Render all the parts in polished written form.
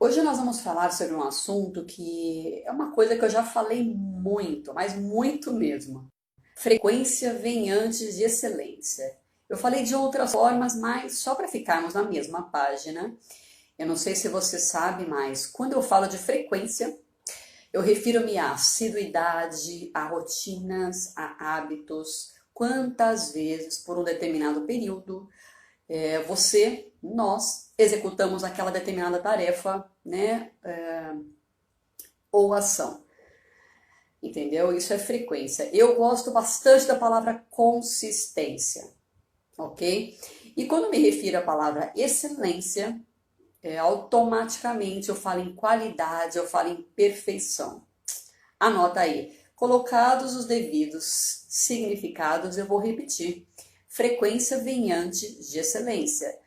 Hoje nós vamos falar sobre um assunto que é uma coisa que eu já falei muito, mas muito mesmo. Frequência vem antes de excelência. Eu falei de outras formas, mas só para ficarmos na mesma página. Eu não sei se você sabe, mas quando eu falo de frequência, eu refiro-me à assiduidade, a rotinas, a hábitos, quantas vezes por um determinado período nós executamos aquela determinada tarefa, né, ou ação, entendeu? Isso é frequência. Eu gosto bastante da palavra consistência, ok? E quando me refiro à palavra excelência, automaticamente eu falo em qualidade, eu falo em perfeição. Anota aí. Colocados os devidos significados, eu vou repetir. Frequência vem antes de excelência.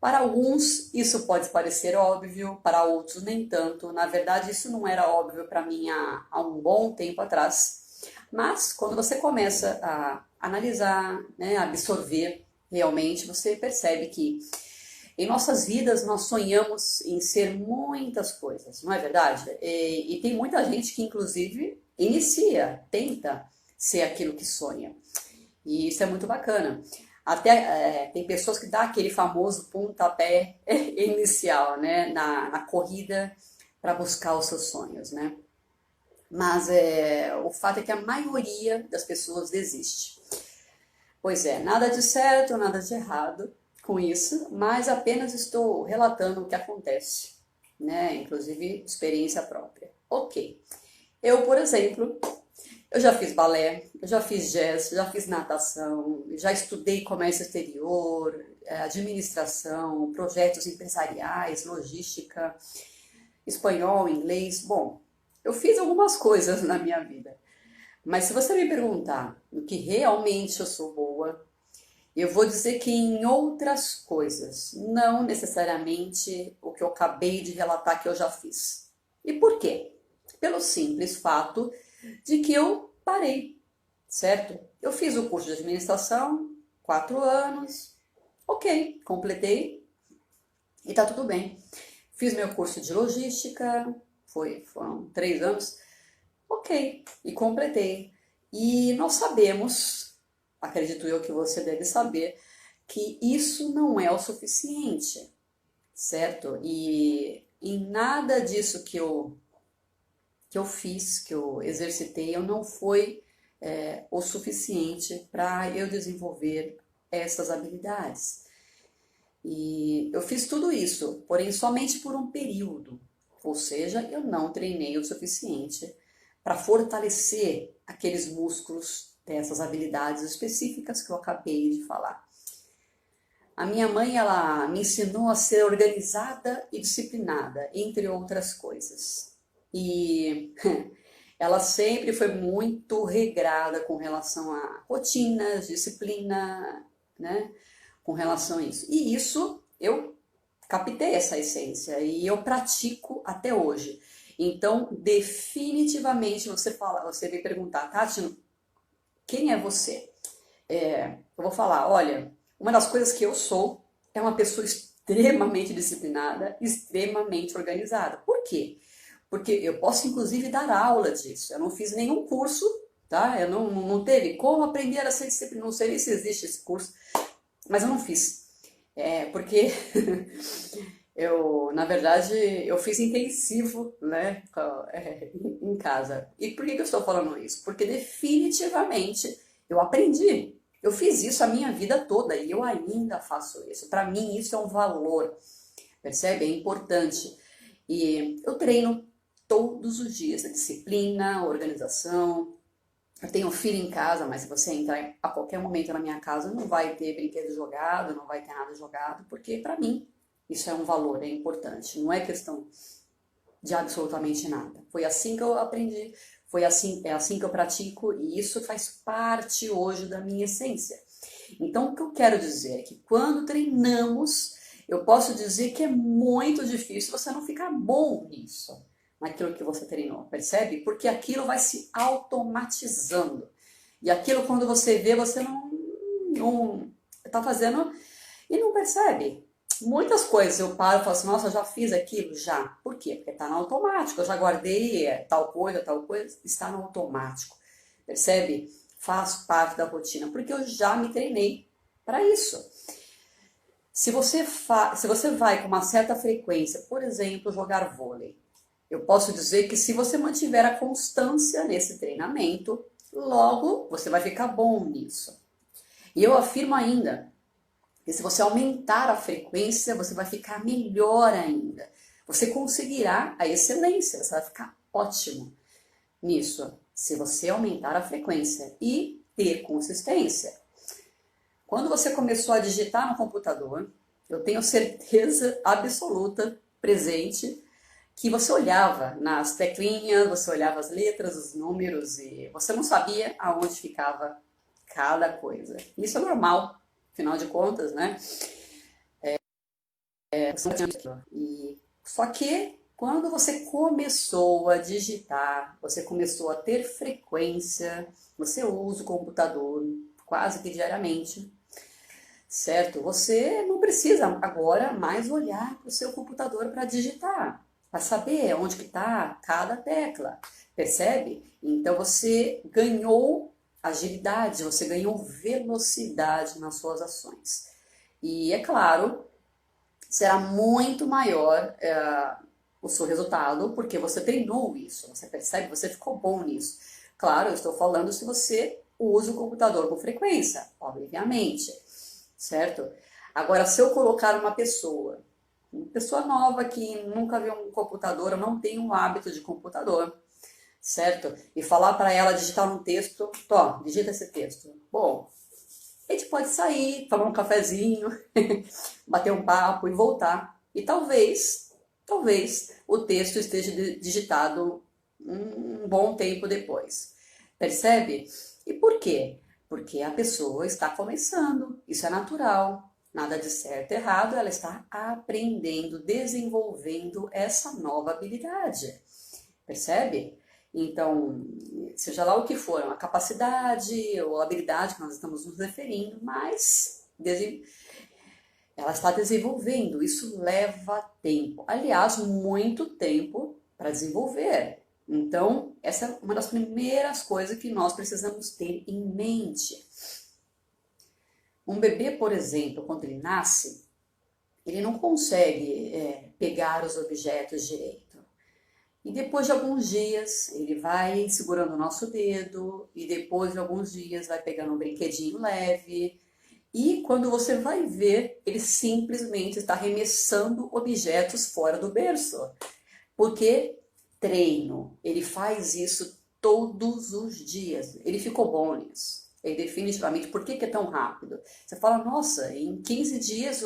Para alguns, isso pode parecer óbvio, para outros, nem tanto. Na verdade, isso não era óbvio para mim há um bom tempo atrás. Mas, quando você começa a analisar, né, a absorver, realmente você percebe que em nossas vidas nós sonhamos em ser muitas coisas, não é verdade? E tem muita gente que, inclusive, inicia, tenta ser aquilo que sonha. E isso é muito bacana. Até tem pessoas que dão aquele famoso pontapé inicial, né, na corrida para buscar os seus sonhos, né? Mas o fato é que a maioria das pessoas desiste. Pois é, nada de certo, nada de errado com isso, mas apenas estou relatando o que acontece, né? Inclusive experiência própria. Ok. Eu, por exemplo, eu já fiz balé, eu já fiz jazz, já fiz natação, já estudei comércio exterior, administração, projetos empresariais, logística, espanhol, inglês. Bom, eu fiz algumas coisas na minha vida. Mas se você me perguntar no que realmente eu sou boa, eu vou dizer que em outras coisas, não necessariamente o que eu acabei de relatar que eu já fiz. E por quê? Pelo simples fato de que eu parei, certo? Eu fiz o curso de administração, 4 anos, ok, completei e tá tudo bem. Fiz meu curso de logística, foram 3 anos, ok, e completei. E nós sabemos, acredito eu que você deve saber, que isso não é o suficiente, certo? E em nada disso que eu fiz, que eu exercitei, eu não foi o suficiente para eu desenvolver essas habilidades. E eu fiz tudo isso, porém somente por um período, ou seja, eu não treinei o suficiente para fortalecer aqueles músculos dessas habilidades específicas que eu acabei de falar. A minha mãe, ela me ensinou a ser organizada e disciplinada, entre outras coisas. E ela sempre foi muito regrada com relação a rotinas, disciplina, né? Com relação a isso. E isso eu captei essa essência e eu pratico até hoje. Então, definitivamente você me perguntar, Tati, quem é você? Eu vou falar, olha, uma das coisas que eu sou é uma pessoa extremamente disciplinada, extremamente organizada. Por quê? Porque eu posso inclusive dar aula disso. Eu não fiz nenhum curso, tá? Eu não teve como aprender a ser disciplinado, não sei nem se existe esse curso, mas eu não fiz. Porque na verdade, eu fiz intensivo, né, em casa. E por que eu estou falando isso? Porque definitivamente eu aprendi. Eu fiz isso a minha vida toda e eu ainda faço isso. Para mim, isso é um valor, percebe? É importante. E eu treino todos os dias a disciplina, a organização. Eu tenho filho em casa, mas se você entrar a qualquer momento na minha casa, não vai ter brinquedo jogado, não vai ter nada jogado, porque para mim isso é um valor, é importante. Não é questão de absolutamente nada. Foi assim que eu aprendi, é assim que eu pratico e isso faz parte hoje da minha essência. Então, o que eu quero dizer é que quando treinamos, eu posso dizer que é muito difícil você não ficar bom nisso, naquilo que você treinou, percebe? Porque aquilo vai se automatizando. E aquilo, quando você vê, você não está fazendo e não percebe. Muitas coisas eu paro e falo assim, nossa, eu já fiz aquilo? Já. Por quê? Porque está no automático. Eu já guardei tal coisa, está no automático. Percebe? Faz parte da rotina, porque eu já me treinei para isso. Se você vai com uma certa frequência, por exemplo, jogar vôlei, eu posso dizer que se você mantiver a constância nesse treinamento, logo você vai ficar bom nisso. E eu afirmo ainda que se você aumentar a frequência, você vai ficar melhor ainda. Você conseguirá a excelência, você vai ficar ótimo nisso, se você aumentar a frequência e ter consistência. Quando você começou a digitar no computador, eu tenho certeza absoluta, presente, que você olhava nas teclinhas, você olhava as letras, os números e você não sabia aonde ficava cada coisa. Isso é normal, afinal de contas, né? Só que quando você começou a digitar, você começou a ter frequência, você usa o computador quase que diariamente, certo? Você não precisa agora mais olhar para o seu computador para digitar, para saber onde que está cada tecla, percebe? Então você ganhou agilidade, você ganhou velocidade nas suas ações. E é claro, será muito maior o seu resultado porque você treinou isso, você percebe, você ficou bom nisso. Claro, eu estou falando se você usa o computador com frequência, obviamente, certo? Agora, se eu colocar uma pessoa nova que nunca viu um computador, ou não tem um hábito de computador, certo? E falar para ela digitar um texto, tó, digita esse texto. Bom, a gente pode sair, tomar um cafezinho, bater um papo e voltar. E talvez o texto esteja digitado um bom tempo depois. Percebe? E por quê? Porque a pessoa está começando, isso é natural, nada de certo e errado, ela está aprendendo, desenvolvendo essa nova habilidade. Percebe? Então, seja lá o que for, uma capacidade ou habilidade que nós estamos nos referindo, mas ela está desenvolvendo, isso leva tempo. Aliás, muito tempo para desenvolver. Então, essa é uma das primeiras coisas que nós precisamos ter em mente. Um bebê, por exemplo, quando ele nasce, ele não consegue pegar os objetos direito. E depois de alguns dias, ele vai segurando o nosso dedo, e depois de alguns dias vai pegando um brinquedinho leve. E quando você vai ver, ele simplesmente está arremessando objetos fora do berço. Porque treino, ele faz isso todos os dias. Ele ficou bom nisso. Ele definitivamente, por que é tão rápido? Você fala, nossa, em 15 dias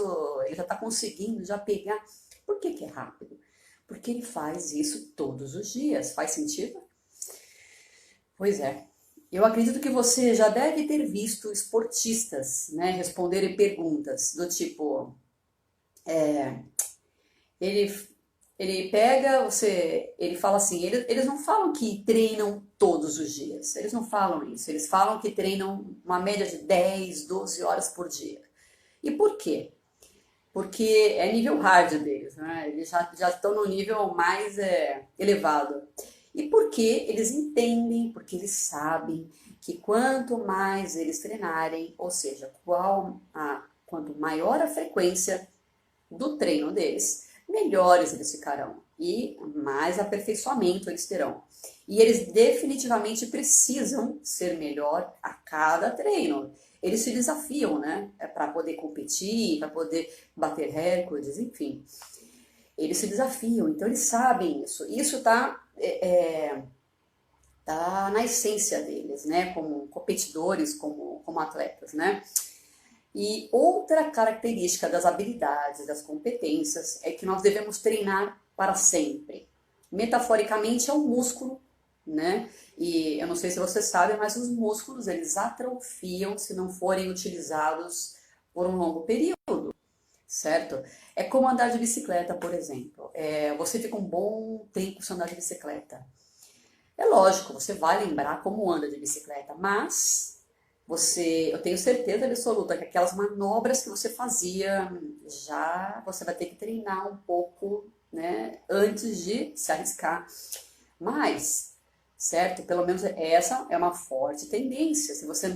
ele já está conseguindo já pegar. Por que é rápido? Porque ele faz isso todos os dias. Faz sentido? Pois é. Eu acredito que você já deve ter visto esportistas, né, responderem perguntas do tipo, ele, ele pega, ele fala assim, eles não falam que treinam todos os dias, eles não falam isso, eles falam que treinam uma média de 10, 12 horas por dia. E por quê? Porque é nível hard deles, né? Eles já estão no nível mais elevado. E porque eles entendem, porque eles sabem que quanto mais eles treinarem, ou seja, quanto maior a frequência do treino deles, melhores eles ficarão e mais aperfeiçoamento eles terão. E eles definitivamente precisam ser melhor a cada treino. Eles se desafiam, né? Para poder competir, para poder bater recordes, enfim. Eles se desafiam, então eles sabem isso. Isso tá na essência deles, né? Como competidores, como atletas, né? E outra característica das habilidades, das competências, é que nós devemos treinar para sempre. Metaforicamente é um músculo, né? E eu não sei se você sabe, mas os músculos eles atrofiam se não forem utilizados por um longo período, certo? É como andar de bicicleta, por exemplo. Você fica um bom tempo sem andar de bicicleta. É lógico, você vai lembrar como anda de bicicleta, mas eu tenho certeza absoluta que aquelas manobras que você fazia, já você vai ter que treinar um pouco, né, antes de se arriscar. Mas, certo? Pelo menos essa é uma forte tendência. Se você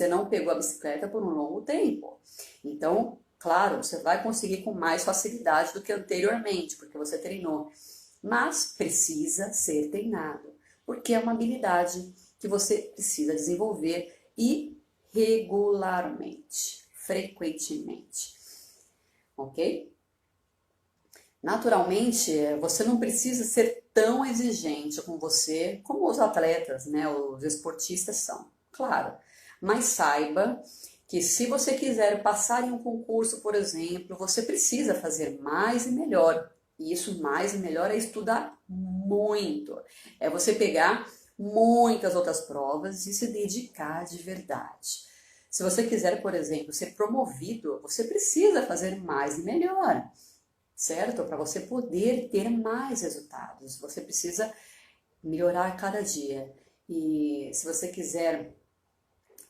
não pegou a bicicleta por um longo tempo. Então, claro, você vai conseguir com mais facilidade do que anteriormente, porque você treinou. Mas precisa ser treinado, porque é uma habilidade que você precisa desenvolver e regularmente, frequentemente, ok? Naturalmente, você não precisa ser tão exigente com você como os atletas, né, os esportistas são, claro. Mas saiba que se você quiser passar em um concurso, por exemplo, você precisa fazer mais e melhor. E isso mais e melhor é estudar muito. É você pegar muitas outras provas e se dedicar de verdade. Se você quiser, por exemplo, ser promovido, você precisa fazer mais e melhor, certo? Para você poder ter mais resultados, você precisa melhorar a cada dia. E se você quiser,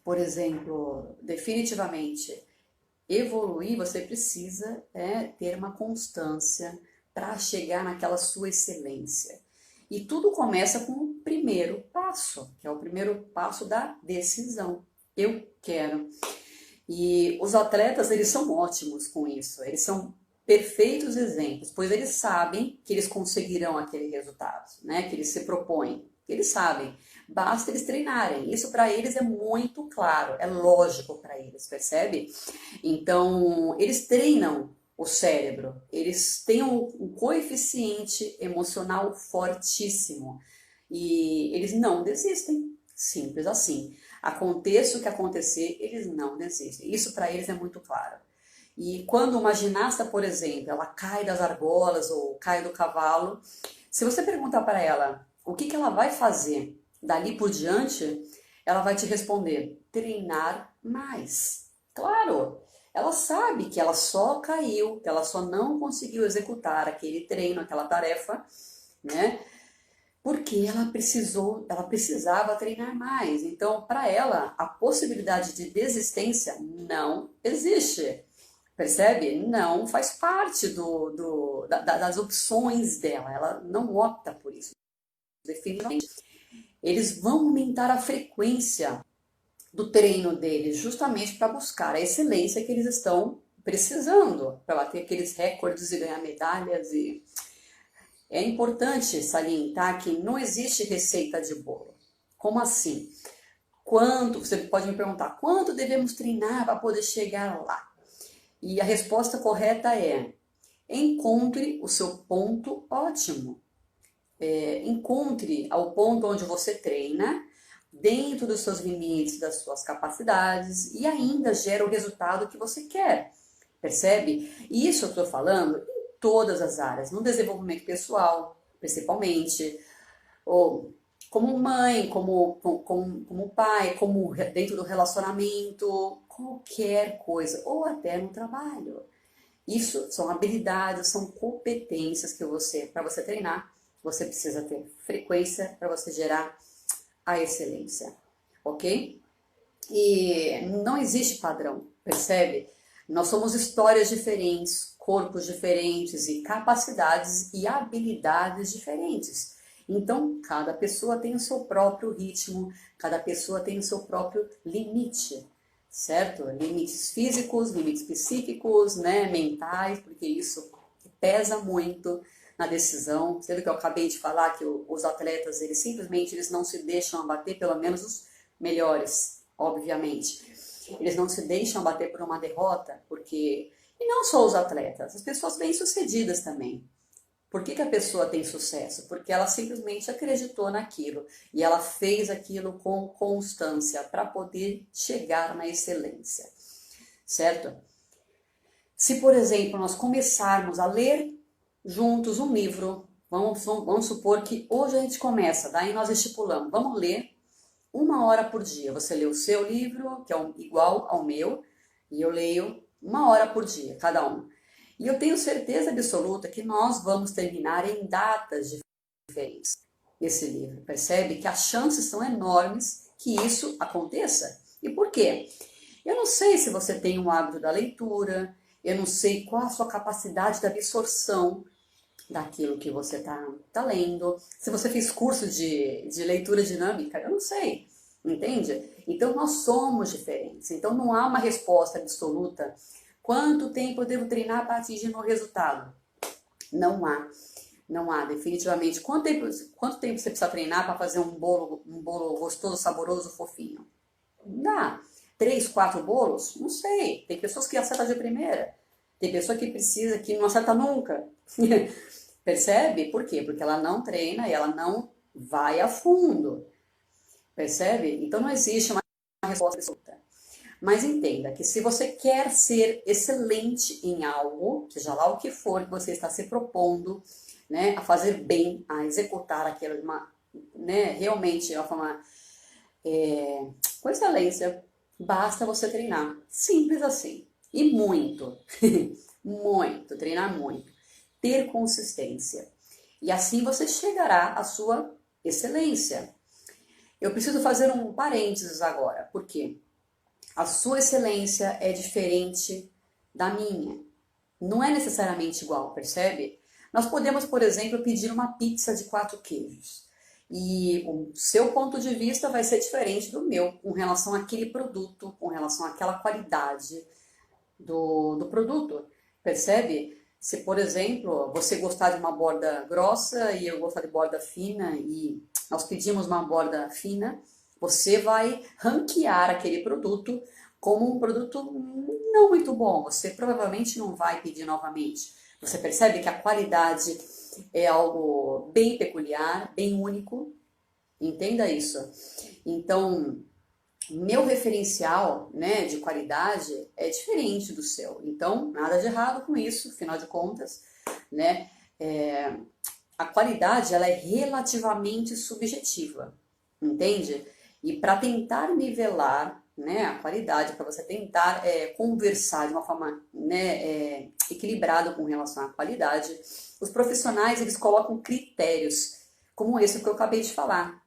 por exemplo, definitivamente evoluir, você precisa ter uma constância para chegar naquela sua excelência. E tudo começa com o primeiro passo, que é o primeiro passo da decisão. Eu quero. E os atletas, eles são ótimos com isso, eles são perfeitos exemplos, pois eles sabem que eles conseguirão aquele resultado, né, que eles se propõem, eles sabem, basta eles treinarem, isso para eles é muito claro, é lógico para eles, percebe? Então, eles treinam o cérebro, eles têm um coeficiente emocional fortíssimo e eles não desistem, simples assim. Aconteça o que acontecer, eles não desistem. Isso para eles é muito claro. E quando uma ginasta, por exemplo, ela cai das argolas ou cai do cavalo, se você perguntar para ela o que ela vai fazer dali por diante, ela vai te responder: treinar mais. Claro, ela sabe que ela só caiu, que ela só não conseguiu executar aquele treino, aquela tarefa, né? Porque ela precisava treinar mais. Então, para ela, a possibilidade de desistência não existe. Percebe? Não faz parte das opções dela. Ela não opta por isso. Definitivamente. Eles vão aumentar a frequência do treino deles, justamente para buscar a excelência que eles estão precisando, para bater aqueles recordes e ganhar medalhas e é importante salientar que não existe receita de bolo. Como assim? Você pode me perguntar, quanto devemos treinar para poder chegar lá? E a resposta correta é: encontre o seu ponto ótimo. Encontre o ponto onde você treina, dentro dos seus limites, das suas capacidades, e ainda gera o resultado que você quer. Percebe? E isso eu estou falando em todas as áreas, no desenvolvimento pessoal, principalmente, ou como mãe, como pai, como dentro do relacionamento, qualquer coisa, ou até no trabalho. Isso são habilidades, são competências que para você treinar, você precisa ter frequência para você gerar a excelência, ok? E não existe padrão, percebe? Nós somos histórias diferentes, corpos diferentes e capacidades e habilidades diferentes. Então, cada pessoa tem o seu próprio ritmo, cada pessoa tem o seu próprio limite, certo? Limites físicos, limites psíquicos, né, mentais, porque isso pesa muito na decisão. Você viu que eu acabei de falar que os atletas, eles não se deixam abater, pelo menos os melhores, obviamente. Eles não se deixam abater por uma derrota, porque... E não só os atletas, as pessoas bem-sucedidas também. Por que a pessoa tem sucesso? Porque ela simplesmente acreditou naquilo e ela fez aquilo com constância para poder chegar na excelência, certo? Se, por exemplo, nós começarmos a ler juntos um livro, vamos supor que hoje a gente começa, daí nós estipulamos, vamos ler 1 hora por dia. Você lê o seu livro, que é igual ao meu, e eu leio 1 hora por dia, cada um. E eu tenho certeza absoluta que nós vamos terminar em datas diferentes esse livro. Percebe que as chances são enormes que isso aconteça. E por quê? Eu não sei se você tem um hábito da leitura, eu não sei qual a sua capacidade de absorção daquilo que você tá lendo, se você fez curso de leitura dinâmica, eu não sei, entende? Então nós somos diferentes, então não há uma resposta absoluta. Quanto tempo eu devo treinar para atingir meu resultado? Não há. Não há, definitivamente. Quanto tempo você precisa treinar para fazer um bolo gostoso, saboroso, fofinho? Não dá. 3, 4 bolos? Não sei. Tem pessoas que acertam de primeira. Tem pessoa que precisa, que não acerta nunca. Percebe? Por quê? Porque ela não treina e ela não vai a fundo. Percebe? Então não existe uma resposta absoluta. Mas entenda que se você quer ser excelente em algo, seja lá o que for que você está se propondo, né, a fazer bem, a executar aquilo, né, realmente de uma forma com excelência, basta você treinar. Simples assim. E muito. Muito. Treinar muito. Ter consistência. E assim você chegará à sua excelência. Eu preciso fazer um parênteses agora. Por quê? A sua excelência é diferente da minha. Não é necessariamente igual, percebe? Nós podemos, por exemplo, pedir uma pizza de 4 queijos. E o seu ponto de vista vai ser diferente do meu com relação àquele produto, com relação àquela qualidade do produto. Percebe? Se, por exemplo, você gostar de uma borda grossa e eu gostar de borda fina e nós pedimos uma borda fina, você vai ranquear aquele produto como um produto não muito bom. Você provavelmente não vai pedir novamente. Você percebe que a qualidade é algo bem peculiar, bem único. Entenda isso. Então, meu referencial, né, de qualidade é diferente do seu. Então, nada de errado com isso, afinal de contas, né? A qualidade ela é relativamente subjetiva, entende? E para tentar nivelar, né, a qualidade, para você tentar conversar de uma forma, né, equilibrada com relação à qualidade, os profissionais eles colocam critérios como esse que eu acabei de falar.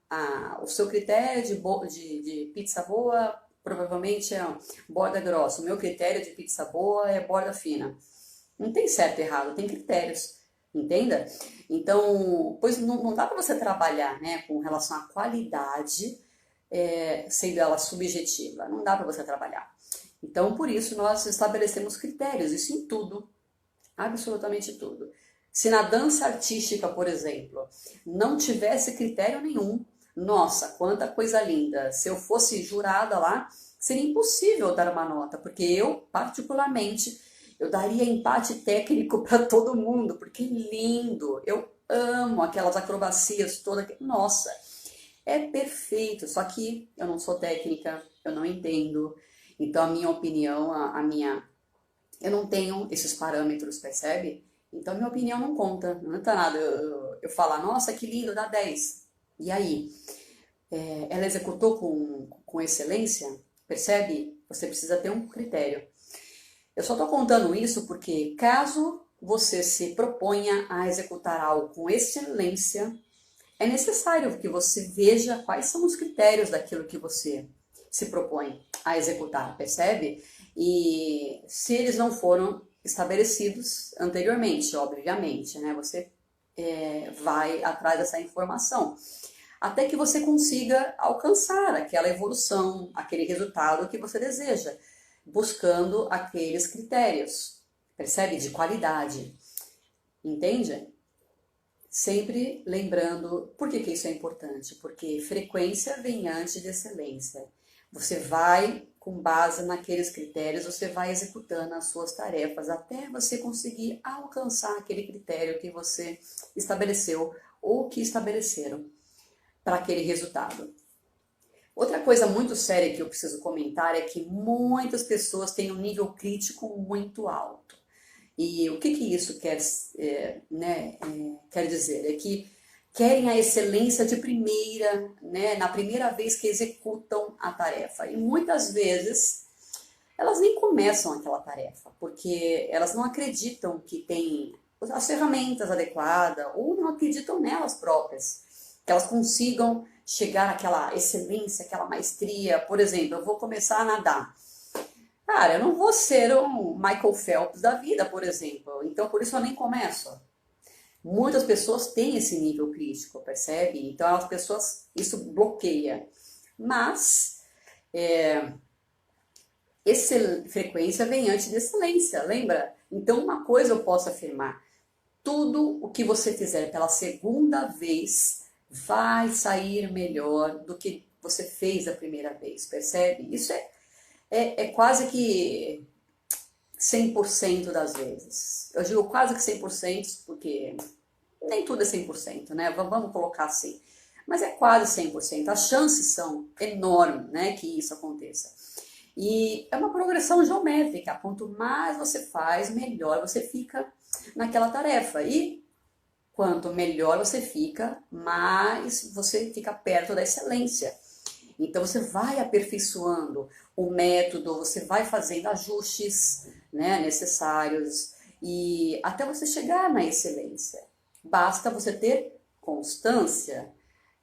O seu critério de pizza boa provavelmente é borda grossa. O meu critério de pizza boa é borda fina. Não tem certo e errado, tem critérios. Entenda? Então, pois não dá para você trabalhar, né, com relação à qualidade, sendo ela subjetiva. Não dá para você trabalhar. Então, por isso, nós estabelecemos critérios, isso em tudo, absolutamente tudo. Se na dança artística, por exemplo, não tivesse critério nenhum, nossa, quanta coisa linda! Se eu fosse jurada lá, seria impossível dar uma nota, porque eu, particularmente, eu daria empate técnico para todo mundo, porque é lindo. Eu amo aquelas acrobacias todas. Nossa, é perfeito. Só que eu não sou técnica, eu não entendo. Então, a minha opinião, eu não tenho esses parâmetros, percebe? Então, minha opinião não conta. Não adianta nada eu falar, nossa, que lindo, dá 10. E aí? Ela executou com excelência? Percebe? Você precisa ter um critério. Eu só estou contando isso porque, caso você se proponha a executar algo com excelência, é necessário que você veja quais são os critérios daquilo que você se propõe a executar, percebe? E se eles não foram estabelecidos anteriormente, obviamente, né? Você vai atrás dessa informação, até que você consiga alcançar aquela evolução, aquele resultado que você deseja, buscando aqueles critérios, percebe? De qualidade, entende? Sempre lembrando, por que isso é importante? Porque frequência vem antes de excelência. Você vai, com base naqueles critérios, você vai executando as suas tarefas até você conseguir alcançar aquele critério que você estabeleceu ou que estabeleceram para aquele resultado. Outra coisa muito séria que eu preciso comentar é que muitas pessoas têm um nível crítico muito alto. E o que isso quer dizer? É que querem a excelência de primeira, né, na primeira vez que executam a tarefa. E muitas vezes elas nem começam aquela tarefa, porque elas não acreditam que têm as ferramentas adequadas ou não acreditam nelas próprias. que elas consigam chegar àquela excelência, àquela maestria. Por exemplo, eu vou começar a nadar. Cara, eu não vou ser um Michael Phelps da vida, por exemplo. Então, por isso eu nem começo. Muitas pessoas têm esse nível crítico, percebe? Então, as pessoas, isso bloqueia. Mas, frequência vem antes de excelência, lembra? Então, uma coisa eu posso afirmar: tudo o que você fizer pela segunda vez vai sair melhor do que você fez a primeira vez, percebe? Isso é quase que 100% das vezes. Eu digo quase que 100% porque nem tudo é 100%, né? Vamos colocar assim. Mas é quase 100%. As chances são enormes, né, que isso aconteça. E é uma progressão geométrica. Quanto mais você faz, melhor você fica naquela tarefa. E quanto melhor você fica, mais você fica perto da excelência. Então você vai aperfeiçoando o método, você vai fazendo ajustes, né, necessários e até você chegar na excelência. Basta você ter constância,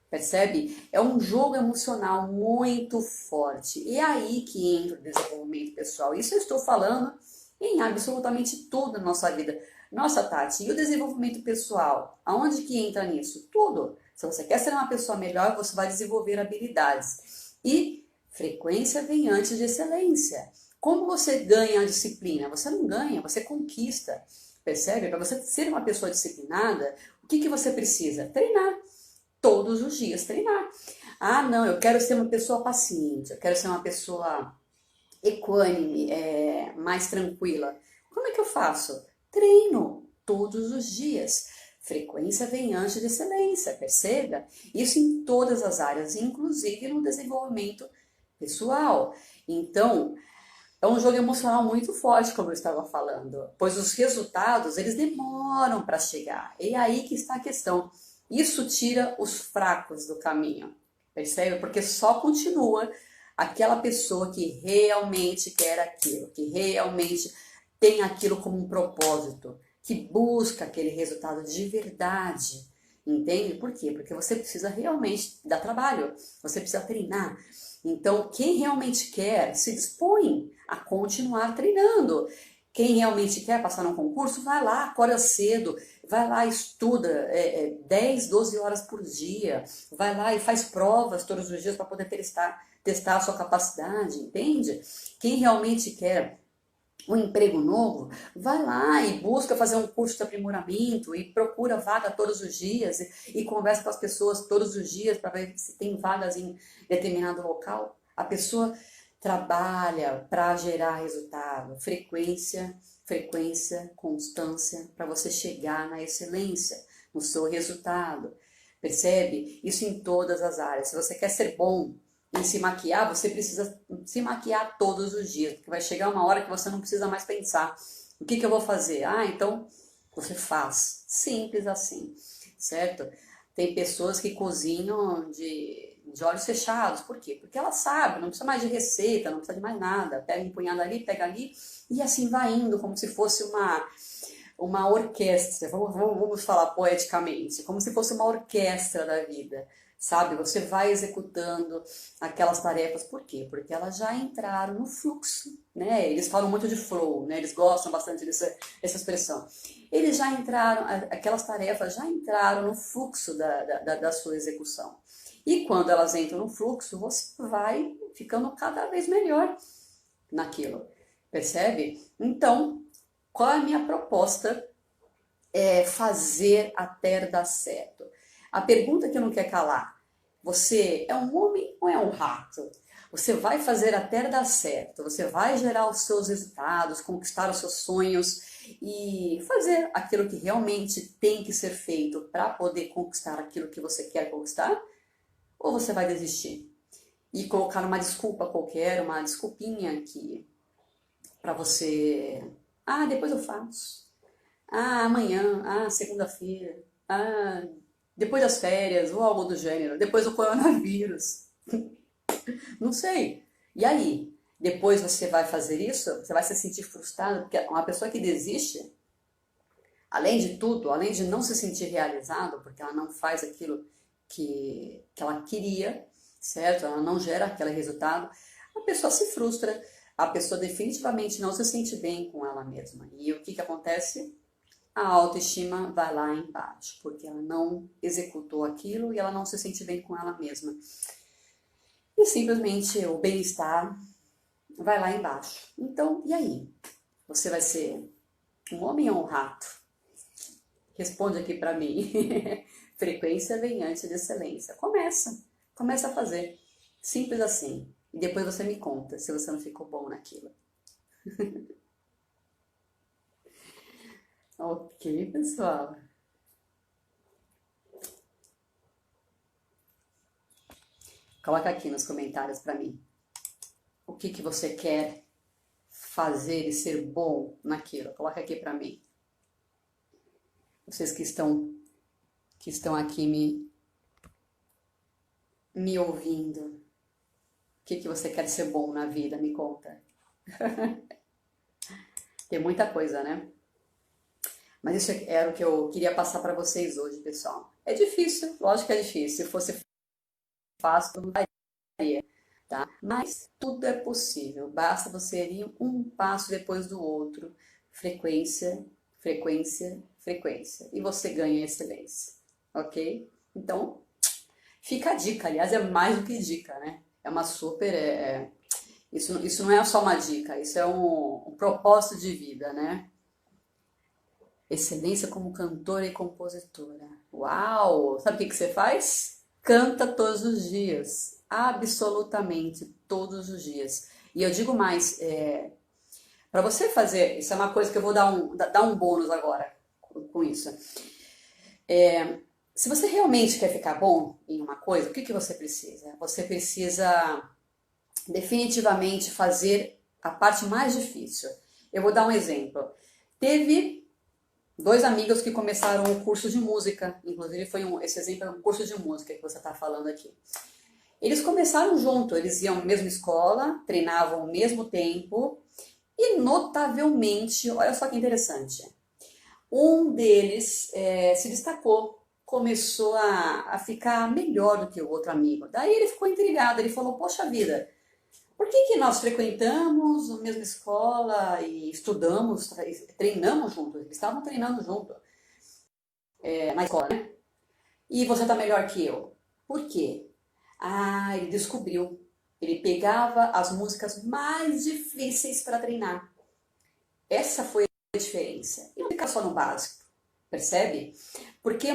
percebe? É um jogo emocional muito forte. E é aí que entra o desenvolvimento pessoal. Isso eu estou falando em absolutamente tudo na nossa vida. Nossa, Tati, e o desenvolvimento pessoal? Aonde que entra nisso? Tudo. Se você quer ser uma pessoa melhor, você vai desenvolver habilidades. E frequência vem antes de excelência. Como você ganha a disciplina? Você não ganha, você conquista. Percebe? Para você ser uma pessoa disciplinada, o que você precisa? Treinar. Todos os dias treinar. Ah, não, eu quero ser uma pessoa paciente, eu quero ser uma pessoa equânime, mais tranquila. Como é que eu faço? Treino todos os dias. Frequência vem antes de excelência, perceba? Isso em todas as áreas, inclusive no desenvolvimento pessoal. Então, é um jogo emocional muito forte, como eu estava falando, pois os resultados, eles demoram para chegar. E é aí que está a questão. Isso tira os fracos do caminho, percebe? Porque só continua aquela pessoa que realmente quer aquilo, que realmente tem aquilo como um propósito, que busca aquele resultado de verdade, entende? Por quê? Porque você precisa realmente dar trabalho, você precisa treinar. Então, quem realmente quer, se dispõe a continuar treinando. Quem realmente quer passar num concurso, vai lá, acorda cedo, vai lá, estuda 10, 12 horas por dia, vai lá e faz provas todos os dias para poder testar a sua capacidade, entende? Quem realmente quer um emprego novo, vai lá e busca fazer um curso de aprimoramento e procura vaga todos os dias e conversa com as pessoas todos os dias para ver se tem vagas em determinado local. A pessoa trabalha para gerar resultado, frequência, constância, para você chegar na excelência, no seu resultado. Percebe? Isso em todas as áreas. Se você quer ser bom em se maquiar, você precisa se maquiar todos os dias, porque vai chegar uma hora que você não precisa mais pensar. O que eu vou fazer? Ah, então você faz. Simples assim, certo? Tem pessoas que cozinham de olhos fechados. Por quê? Porque ela sabe, não precisa mais de receita, não precisa de mais nada. Pega um punhado ali, pega ali, e assim vai indo, como se fosse uma orquestra. Vamos falar poeticamente, como se fosse uma orquestra da vida. Sabe, você vai executando aquelas tarefas, por quê? Porque elas já entraram no fluxo, né? Eles falam muito de flow, né? Eles gostam bastante dessa expressão. Eles já entraram, aquelas tarefas já entraram no fluxo da sua execução. E quando elas entram no fluxo, você vai ficando cada vez melhor naquilo, percebe? Então, qual é a minha proposta? É fazer até dar certo. A pergunta que não quer calar: você é um homem ou é um rato? Você vai fazer até dar certo, você vai gerar os seus resultados, conquistar os seus sonhos e fazer aquilo que realmente tem que ser feito para poder conquistar aquilo que você quer conquistar? Ou você vai desistir e colocar uma desculpa qualquer, uma desculpinha aqui para você: ah, depois eu faço, ah, amanhã, ah, segunda-feira, ah, depois das férias, ou algo do gênero, depois do coronavírus, não sei. E aí? Depois você vai fazer isso? Você vai se sentir frustrado? Porque uma pessoa que desiste, além de tudo, além de não se sentir realizado, porque ela não faz aquilo que ela queria, certo? Ela não gera aquele resultado, a pessoa se frustra, a pessoa definitivamente não se sente bem com ela mesma. E o que que acontece? A autoestima vai lá embaixo, porque ela não executou aquilo e ela não se sente bem com ela mesma. E simplesmente o bem-estar vai lá embaixo. Então, e aí? Você vai ser um homem ou um rato? Responde aqui para mim. Frequência vem antes de excelência. Começa a fazer. Simples assim. E depois você me conta se você não ficou bom naquilo. Ok, pessoal. Coloca aqui nos comentários para mim. O que que você quer fazer e ser bom naquilo? Coloca aqui para mim. Vocês que estão aqui me ouvindo. O que que você quer ser bom na vida? Me conta. Tem muita coisa, né? Mas isso era o que eu queria passar para vocês hoje, pessoal. É difícil, lógico que é difícil. Se fosse fácil, não daria, tá? Mas tudo é possível. Basta você ir um passo depois do outro. Frequência, frequência, frequência. E você ganha excelência, ok? Então, fica a dica. Aliás, é mais do que dica, né? É uma super... Isso não é só uma dica, isso é um propósito de vida, né? Excelência como cantora e compositora. Uau! Sabe o que você faz? Canta todos os dias. Absolutamente todos os dias. E eu digo mais, para você fazer, isso é uma coisa que eu vou dar um bônus agora com isso. Se você realmente quer ficar bom em uma coisa, o que que você precisa? Você precisa definitivamente fazer a parte mais difícil. Eu vou dar um exemplo. Teve dois amigos que começaram o curso de música, inclusive esse exemplo é um curso de música que você está falando aqui. Eles começaram junto, eles iam na mesma escola, treinavam ao mesmo tempo e notavelmente, olha só que interessante, um deles se destacou, começou a ficar melhor do que o outro amigo. Daí ele ficou intrigado, ele falou, poxa vida, por que que nós frequentamos a mesma escola e estudamos, treinamos juntos? Eles estavam treinando junto na escola, né? E você está melhor que eu. Por quê? Ah, ele descobriu. Ele pegava as músicas mais difíceis para treinar. Essa foi a diferença. E não fica só no básico, percebe? Porque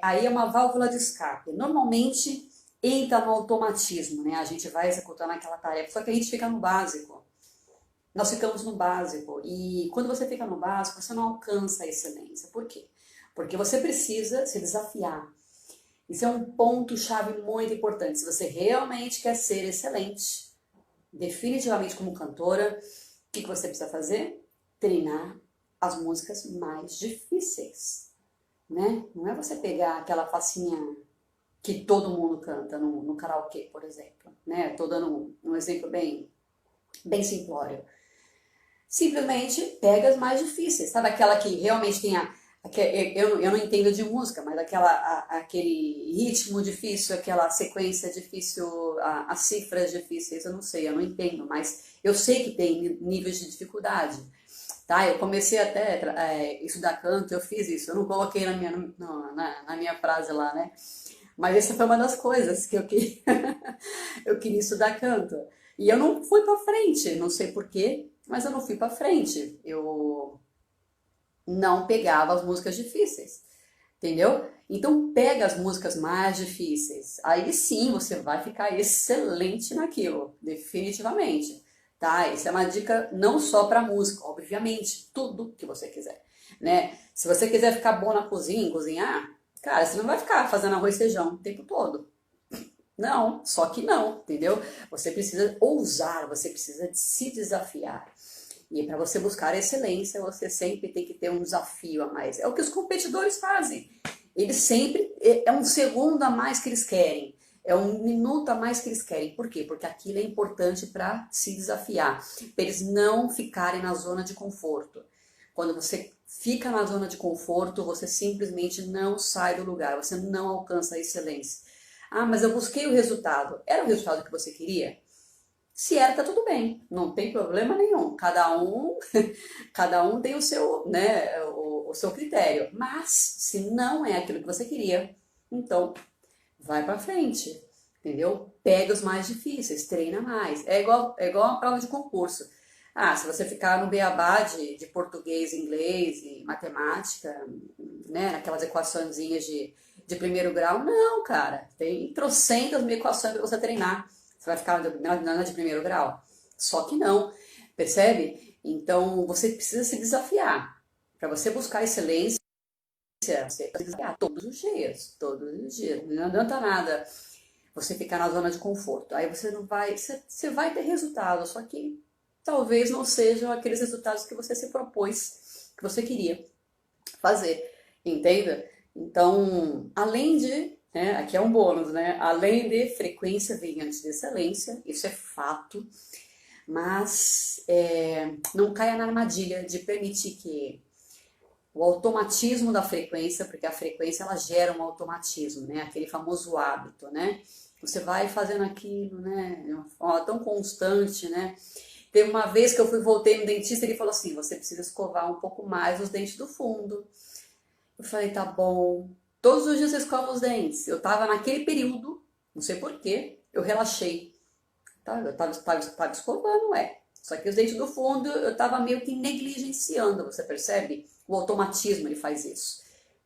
aí é uma válvula de escape. Normalmente entra no automatismo, né? A gente vai executando aquela tarefa, só que a gente fica no básico. Nós ficamos no básico. E quando você fica no básico, você não alcança a excelência. Por quê? Porque você precisa se desafiar. Isso é um ponto-chave muito importante. Se você realmente quer ser excelente, definitivamente como cantora, o que você precisa fazer? Treinar as músicas mais difíceis, né? Não é você pegar aquela facinha que todo mundo canta no karaokê, por exemplo, né? Tô dando um exemplo bem simplório. Simplesmente pega as mais difíceis, sabe? Aquela que realmente tem eu não entendo de música, mas aquele ritmo difícil, aquela sequência difícil, as cifras difíceis, eu não sei, eu não entendo, mas eu sei que tem níveis de dificuldade, tá? Eu comecei até estudar canto, eu fiz isso, eu não coloquei na minha frase lá, né? Mas essa foi uma das coisas que eu queria, eu queria estudar canto. E eu não fui pra frente, não sei porquê, mas eu não fui pra frente. Eu não pegava as músicas difíceis, entendeu? Então pega as músicas mais difíceis, aí sim você vai ficar excelente naquilo, definitivamente, tá? Isso é uma dica não só para música, obviamente, tudo que você quiser, né? Se você quiser ficar bom na cozinha, cozinhar, cara, você não vai ficar fazendo arroz e feijão o tempo todo. Não, só que não, entendeu? Você precisa ousar, você precisa se desafiar. E para você buscar a excelência, você sempre tem que ter um desafio a mais. É o que os competidores fazem. Eles sempre, é um segundo a mais que eles querem. É um minuto a mais que eles querem. Por quê? Porque aquilo é importante para se desafiar. Para eles não ficarem na zona de conforto. Quando você fica na zona de conforto, você simplesmente não sai do lugar, você não alcança a excelência. Ah, mas eu busquei o resultado. Era o resultado que você queria? Se era, tá tudo bem, não tem problema nenhum. Cada um tem o seu, né, o seu critério. Mas se não é aquilo que você queria, então vai pra frente, entendeu? Pega os mais difíceis, treina mais. É igual uma prova de concurso. Ah, se você ficar no beabá de português, inglês e matemática, né, aquelas equaçõezinhas de primeiro grau, não, cara. Tem trocentas mil equações para você treinar. Você vai ficar na de primeiro grau? Só que não, percebe? Então você precisa se desafiar. Para você buscar excelência, você precisa se desafiar todos os dias, todos os dias. Não adianta nada você ficar na zona de conforto. Aí você não vai, você vai ter resultado, só que talvez não sejam aqueles resultados que você se propôs, que você queria fazer, entenda? Então, além de, né, aqui é um bônus, né? Além de frequência vem antes de excelência, isso é fato, mas não caia na armadilha de permitir que o automatismo da frequência, porque a frequência ela gera um automatismo, né? Aquele famoso hábito, né? Você vai fazendo aquilo, né? De uma forma tão constante, né? Teve uma vez que voltei no dentista e ele falou assim: você precisa escovar um pouco mais os dentes do fundo. Eu falei: tá bom. Todos os dias eu escovo os dentes. Eu tava naquele período, não sei porquê, eu relaxei. Tá? Eu tava escovando, Só que os dentes do fundo eu tava meio que negligenciando, você percebe? O automatismo ele faz isso.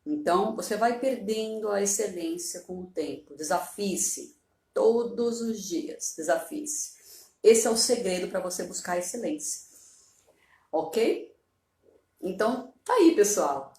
Então você vai perdendo a excelência com o tempo. Desafie-se todos os dias. Desafie-se. Esse é o segredo para você buscar a excelência. Ok? Então, tá aí, pessoal.